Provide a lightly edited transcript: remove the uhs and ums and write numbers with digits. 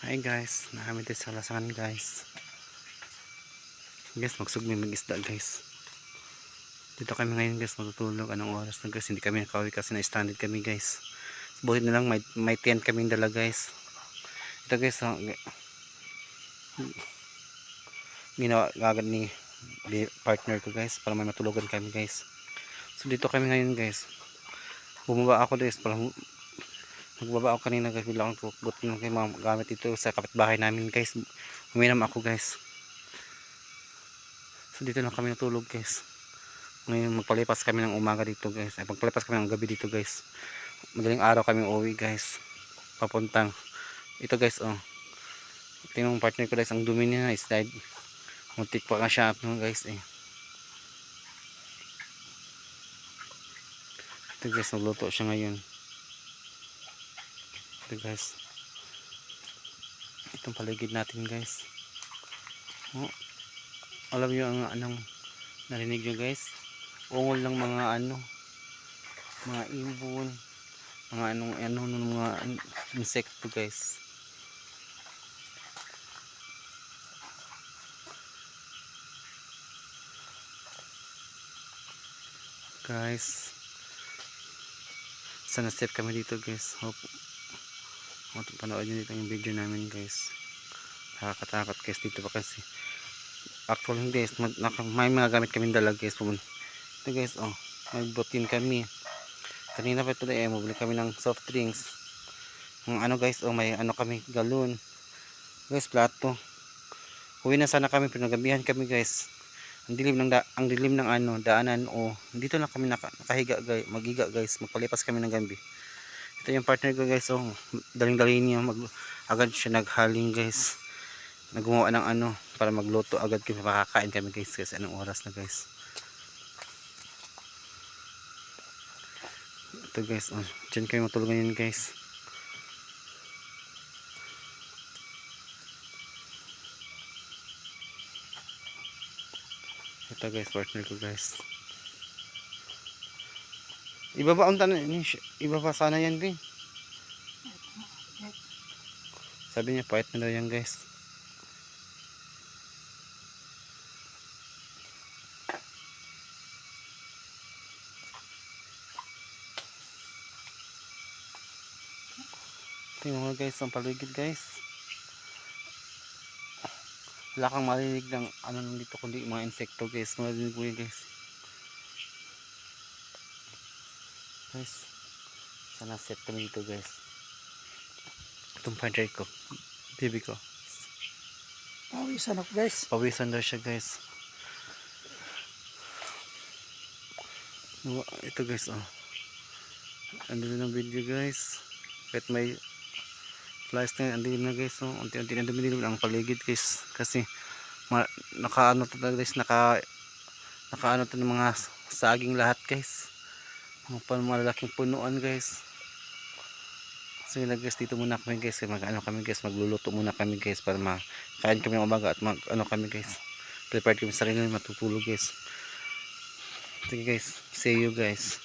Hi guys, nakamit tayo sa lasangan guys. Guys, magsugmi mag-isda guys. Dito kami ngayon guys, matutulog. Anong oras na guys? Hindi kami nakauwi kasi na-stranded kami guys. Buhay na lang, may tent kaming dala guys. Ito guys, ginawa agad ni partner ko guys para may matulugan kami guys. So dito kami ngayon guys. Bumaba ako guys, parang nagbaba ako kanina guys, bigla akong buti ng mga gamit dito sa kapitbahay namin guys. Uminom ako guys. So dito lang kami natulog guys. Ngayon magpalipas kami ng umaga dito guys. Ay magpalipas kami ng gabi dito guys. Madaling araw kami uuwi guys. Papuntang ito guys oh. Tingnan mo partner ko guys, ang dumi niya, slide. Muntik pa nga siya no, guys eh. Ito guys, nagluto siya ngayon. Ito guys. Itong paligid natin guys. Oh, alam niyo ang anong narinig nyo guys? Ungol ng mga mga ibon, mga mga insekto guys. Guys, sana safe kami dito guys. Hope panood nyo dito yung video namin guys. Nakakatakot guys dito pa kasi. Actually guys, may mga gamit kami dala guys. Ito guys oh, may butin kami. Kanina pa ito eh, mabili kami ng soft drinks. Ang guys oh, may kami galon. Guys, plato. Uwi na sana kami, pinagabihan kami guys. Ang dilim ng daanan o dito lang kami nakahiga guys, magiga guys, magpalipas kami ng gabi. Ito yung partner ko guys oh, daling-dali niya agad siya naghaling guys. Naggumawa ng para magluto agad kami, makakain kami guys kasi anong oras na guys. Ito guys oh, diyan kayo matulog ngayon guys. Ito guys, partner ko guys. Ibaba ang tanong ni, ibaba sana yan din. Sabi niya pahit na daw yan guys. Tingnan mo guys ang paligid guys. Wala kang marinig ng dito kundi mga insekto guys. Marinig ko yun guys. Guys, sana set kami dito guys. Itong partner ko, baby ko. Pawisan ako guys. Pawisan daw siya guys. Ito guys oh. Andun ng video guys. Kahit may flies na andun na guys oh. Unti-unti na dumidilim ang paligid guys. Kasi naka guys, naka to ng mga saging lahat guys. Mga malalaking punuan guys. So yun guys, dito muna kami guys. Kami guys, magluluto muna kami guys para makain kami ng umaga at kami guys. Prepare kami sa sarili matutulog guys. Sige guys, see you guys.